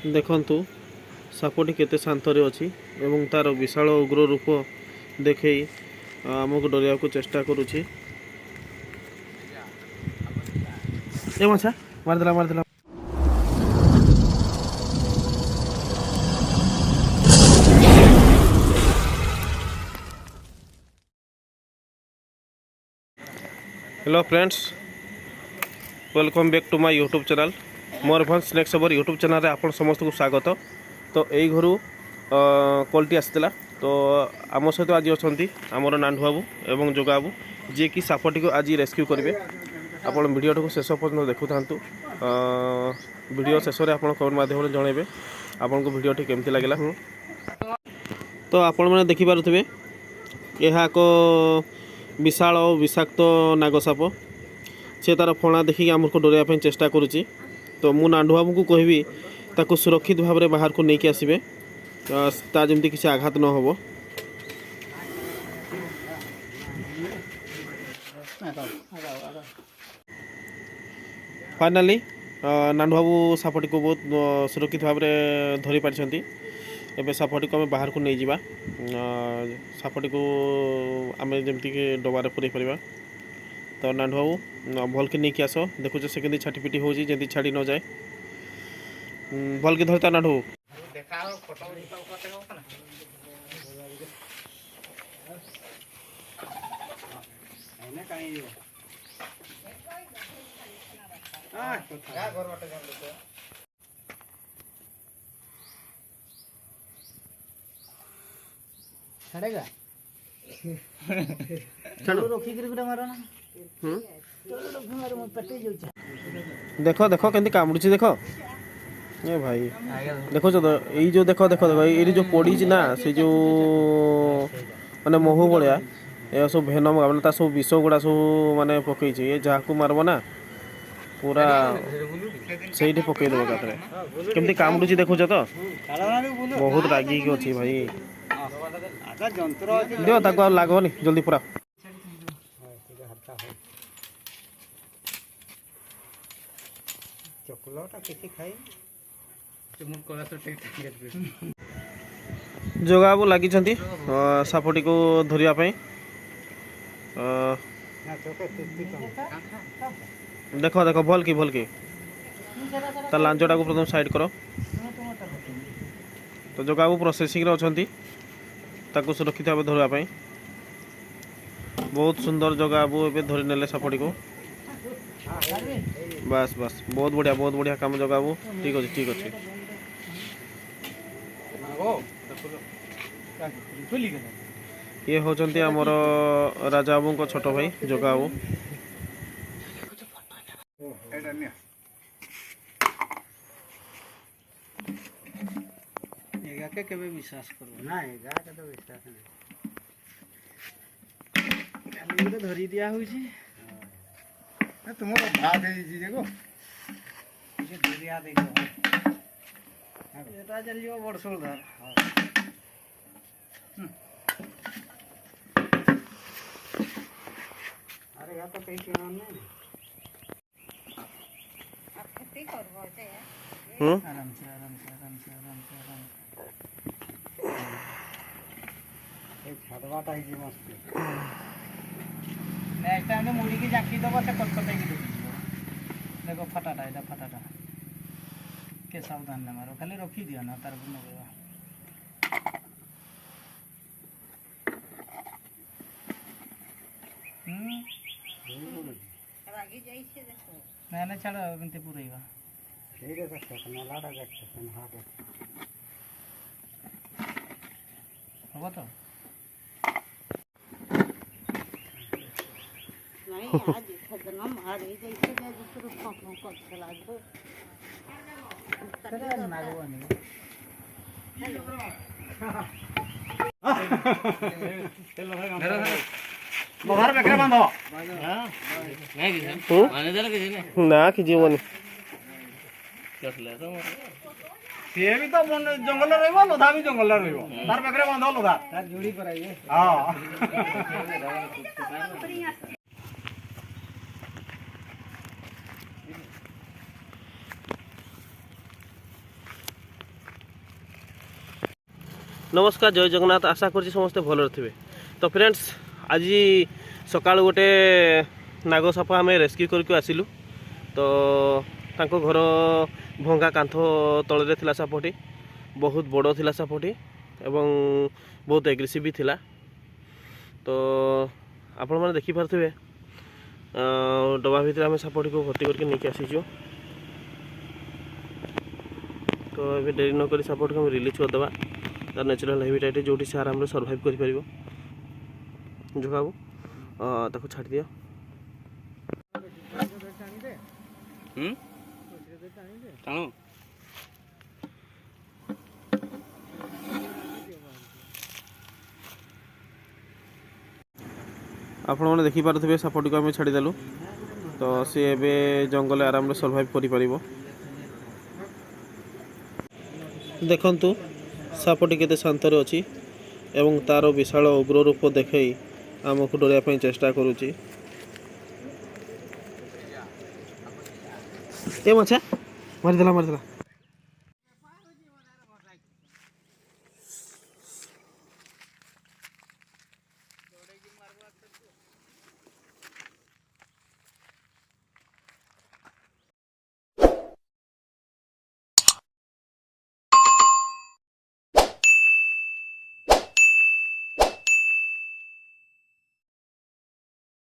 देखंतु सापटी केते शांतरे अछि एवं तार विशाल उग्र रूप देखै आमको डरिया को चेष्टा करुछि। ए माछा मारदेला। Hello friends, welcome back to my YouTube channel Mayurbhanj snakes over YouTube channel रे आपण समस्त को स्वागत। तो यही घर कॉलटी आसला। तो आम सहित आज अच्छा आमर नांडू बाबू एवं जोगा बाबू जी कि सापटी को आज रेस्क्यू करेंगे। आपण वीडियो को शेष पर्यटन देखु था। वीडियो शेष में आप कमेंट माध्यम जनइबे आपन को वीडियो केमती लगे। तो आपण मैंने देखिपे यह एक विशाल और विषाक्त नागसाप से तार फणा देखिए आमको डरवाई चेष्टा करुच्ची। तो मु नांडू बाबू को कहबी ताको सुरक्षित भाव में बाहर को लेकिन आसबे जमी किसी आघात न हो। फाइनाली नांडू बाबू सापटी को बहुत सुरक्षित भाव में धरी पारिछंती। एबे सापटी को आम बाहर को नहीं जावा। सापटी को आम जमीक डबारे पूरे पार। तो नांडू बाबू भल के नहीं आस देखुच से केंदी छाटीपिटी हो जमी छाड़ी न जाए। भल के धरता नांडू छड़ेगा चलो रोकी कर मारो ना। चलो मारो मत पट्टी जो देखो देखो केंदी कामुड़ी देखो। ए भाई देखो तो यही जो देखो देखो देखो ये जो पड़ी ना से जो माने महू भाया ये सब भेनम माने सब विष गुड़ा सब माने पकई ये जहाँ को मारब ना पूरा से पकईदेव एकाथरे केमती कामुड़ी देखुच तो बहुत रागी अच्छी भाई। दियो ताको लागोनी जल्दी पूरा जोगाबू लगी सापटी को धरने। देखो देखो भल की तार लांचटा को प्रथम साइड करो। तो जोगाबू प्रोसेसिंग अच्छा सुरक्षित भाव धरवाई बहुत सुंदर जोगाबू ए धरी नेले सापटी को। बस बस बहुत बढ़िया काम जोगाबू। ठीक अच्छे ठीक अच्छे। ये होचंती आमर राजा बाबू को छोट भाई जोगा बाबू। के केबे विश्वास करो ना एगा के तो विश्वास नहीं तो धरी दिया हुई छी ना तुमरो भाग है जी देखो ये दरिया देखो एटा चलियो बड़सोल धर। अरे या तो कहीं के नाम नहीं आप खेती करबो ते आराम से छाड़वाटा ही मस्त नेक्स्ट टाइम मुड़ी की जाकी दबो से कटकटे की देखो फटाटा एटा फटाटा के सावधान न मारो खाली रखी दियो ना तार गुण होगा। आगे जाई छे देखो ना छाड़ एमते पुरैबा ठीक है सर ना लाडा जाके ना हाथ होबो तो नहीं आज खदना मारे जैसे मैं दूसरे पापों को चला दो तेरा नागवा नहीं बाहर बकरा बांधो नहीं किसी माने दे किसी ना कि जीवन कसले तो से भी तो जंगल रहइबो लोधा भी जंगल रहइबो तार बकरा बांधो लोधा तार जोड़ी पर आइए। हां नमस्कार जय जगन्नाथ आशा कर समस्ते भल थे। तो फ्रेंड्स आज सकाल गोटे नाग साप आम रेस्क्यू करके आसिलु। तो तांको घर भंगा कांथ तले थिला सापटी, बहुत बड़ थिला सापटी एवं बहुत एग्रेसिव भी थिला। तो आपण मैंने देखिपारे डबा भितर आम सापटी को भर्ती करके नहीं आसीचु। तो ये डेरी नक सापट को रिलीज करदे तार नेचुरल हैबिटेट जो से आराम से सर्वाइव कर जोगाबू ताको छाड़ दिया। टाणु आपण मैंने देखिपारे सापटी को आम छाड़देलु। तो सी ए जंगल आराम से सर्वाइव कर देखंतु सापटी केते शांत अच्छी एवं तार विशाल उग्र रूप देखई आमको डरवाई चेष्टा करुच्ची। ए मछा मारिदेला